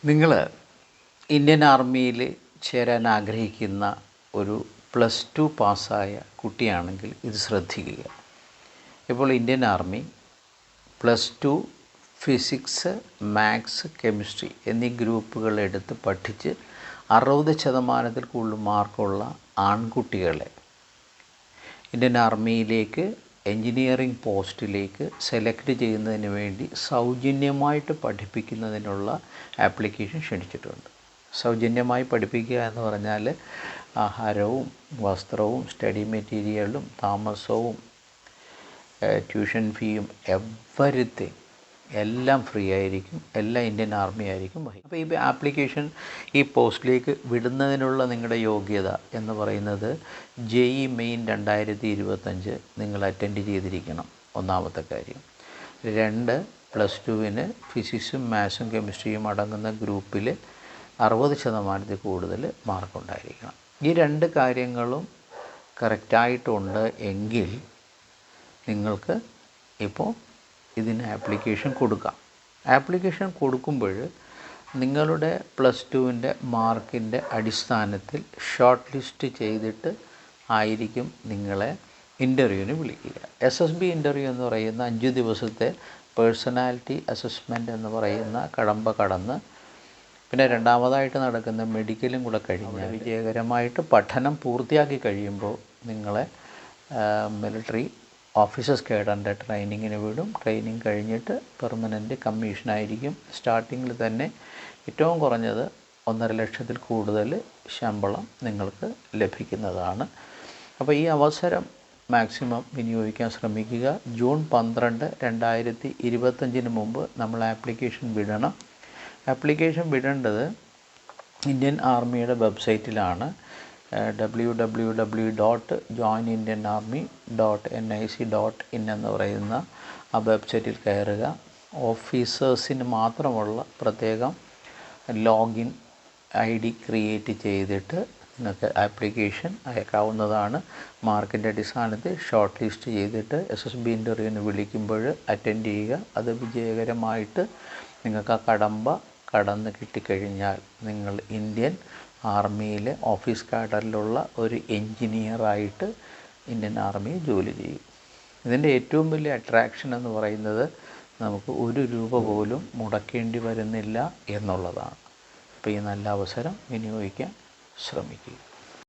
നിങ്ങൾ ഇന്ത്യൻ ആർമിയിൽ ചേരാൻ ആഗ്രഹിക്കുന്ന ഒരു +2 പാസ്സായ കുട്ടിയാണെങ്കിൽ ഇത് ശ്രദ്ധിക്കുക. ഇപ്പോൾ Indian army +2 physics, maths, chemistry എന്നീ ഗ്രൂപ്പുകളെടുത്ത് പഠിച്ച് 60% കൂടുതൽ മാർക്കുള്ള ആൺകുട്ടികളെ ഇന്ത്യൻ ആർമിയിലേക്ക് എൻജിനീയറിംഗ് പോസ്റ്റിലേക്ക് സെലക്ട് ചെയ്യുന്നതിന് വേണ്ടി സൗജന്യമായിട്ട് പഠിപ്പിക്കുന്നതിനുള്ള ആപ്ലിക്കേഷൻ ക്ഷണിച്ചിട്ടുണ്ട്. സൗജന്യമായി പഠിപ്പിക്കുക എന്ന് പറഞ്ഞാൽ ആഹാരവും വസ്ത്രവും സ്റ്റഡി മെറ്റീരിയലും താമസവും ട്യൂഷൻ ഫീയും എവരിത്തിങ് എല്ലാം ഫ്രീ ആയിരിക്കും. എല്ലാം ഇന്ത്യൻ ആർമി ആയിരിക്കും. അപ്പോൾ ഈ ആപ്ലിക്കേഷൻ ഈ പോസ്റ്റിലേക്ക് വിടുന്നതിനുള്ള നിങ്ങളുടെ യോഗ്യത എന്ന് പറയുന്നത് JEE മെയിൻ 2025 നിങ്ങൾ അറ്റൻഡ് ചെയ്തിരിക്കണം. ഒന്നാമത്തെ കാര്യം. 2, +2-ന് ഫിസിക്സും മാത്സും കെമിസ്ട്രിയും അടങ്ങുന്ന ഗ്രൂപ്പിൽ 60% കൂടുതൽ മാർക്കുണ്ടായിരിക്കണം. ഈ 2 കാര്യങ്ങളും കറക്റ്റായിട്ടുണ്ട് എങ്കിൽ നിങ്ങൾക്ക് ഇപ്പോൾ ഇതിന് ആപ്ലിക്കേഷൻ കൊടുക്കാം. ആപ്ലിക്കേഷൻ കൊടുക്കുമ്പോൾ നിങ്ങളുടെ +2-ൻ്റെ മാർക്കിൻ്റെ അടിസ്ഥാനത്തിൽ ഷോർട്ട് ലിസ്റ്റ് ചെയ്തിട്ട് ആയിരിക്കും നിങ്ങളെ ഇൻ്റർവ്യൂവിന് വിളിക്കുക. SSB ഇൻ്റർവ്യൂ എന്ന് പറയുന്ന 5 ദിവസത്തെ പേഴ്സണാലിറ്റി അസസ്മെൻ്റ് എന്ന് പറയുന്ന കടമ്പ കടന്ന് പിന്നെ രണ്ടാമതായിട്ട് നടക്കുന്ന മെഡിക്കലും കൂടെ കഴിഞ്ഞ് വിജയകരമായിട്ട് പഠനം പൂർത്തിയാക്കി കഴിയുമ്പോൾ നിങ്ങളെ മിലിറ്ററി ഓഫീസേഴ്സ് കേഡറിൻ്റെ ട്രെയിനിങ്ങിന് വിടും. ട്രെയിനിങ് കഴിഞ്ഞിട്ട് പെർമനൻറ്റ് കമ്മീഷനായിരിക്കും. സ്റ്റാർട്ടിങ്ങിൽ തന്നെ ഏറ്റവും കുറഞ്ഞത് 1.5 ലക്ഷത്തിൽ കൂടുതൽ ശമ്പളം നിങ്ങൾക്ക് ലഭിക്കുന്നതാണ്. അപ്പോൾ ഈ അവസരം മാക്സിമം വിനിയോഗിക്കാൻ ശ്രമിക്കുക. ജൂൺ 12, 2025 മുമ്പ് നമ്മൾ ആപ്ലിക്കേഷൻ വിടണം. ആപ്ലിക്കേഷൻ വിടേണ്ടത് ഇന്ത്യൻ ആർമിയുടെ വെബ്സൈറ്റിലാണ്. www.joinindianarmy.nic.in എന്ന് പറയുന്ന ആ വെബ്സൈറ്റിൽ കയറുക. ഓഫീസേഴ്സിന് മാത്രമുള്ള പ്രത്യേകം ലോഗിൻ ID ക്രിയേറ്റ് ചെയ്തിട്ട് നിങ്ങൾക്ക് ആപ്ലിക്കേഷൻ അയക്കാവുന്നതാണ്. മാർക്കിൻ്റെ അടിസ്ഥാനത്തിൽ ഷോർട്ട് ലിസ്റ്റ് ചെയ്തിട്ട് SSB ഇൻ്റർവ്യൂവിന് വിളിക്കുമ്പോൾ അറ്റൻഡ് ചെയ്യുക. അത് വിജയകരമായിട്ട് നിങ്ങൾക്ക് ആ കടമ്പ കടന്ന് കിട്ടിക്കഴിഞ്ഞാൽ നിങ്ങൾ ഇന്ത്യൻ ആർമിയിലെ ഓഫീസ് കാഡറിലുള്ള ഒരു എൻജിനീയറായിട്ട് ഇന്ത്യൻ ആർമിയിൽ ജോലി ചെയ്യും. ഇതിൻ്റെ ഏറ്റവും വലിയ അട്രാക്ഷൻ എന്ന് പറയുന്നത് നമുക്ക് 1 രൂപ പോലും മുടക്കേണ്ടി വരുന്നില്ല എന്നുള്ളതാണ്. അപ്പോൾ ഈ നല്ല അവസരം വിനിയോഗിക്കാൻ ശ്രമിക്കുക.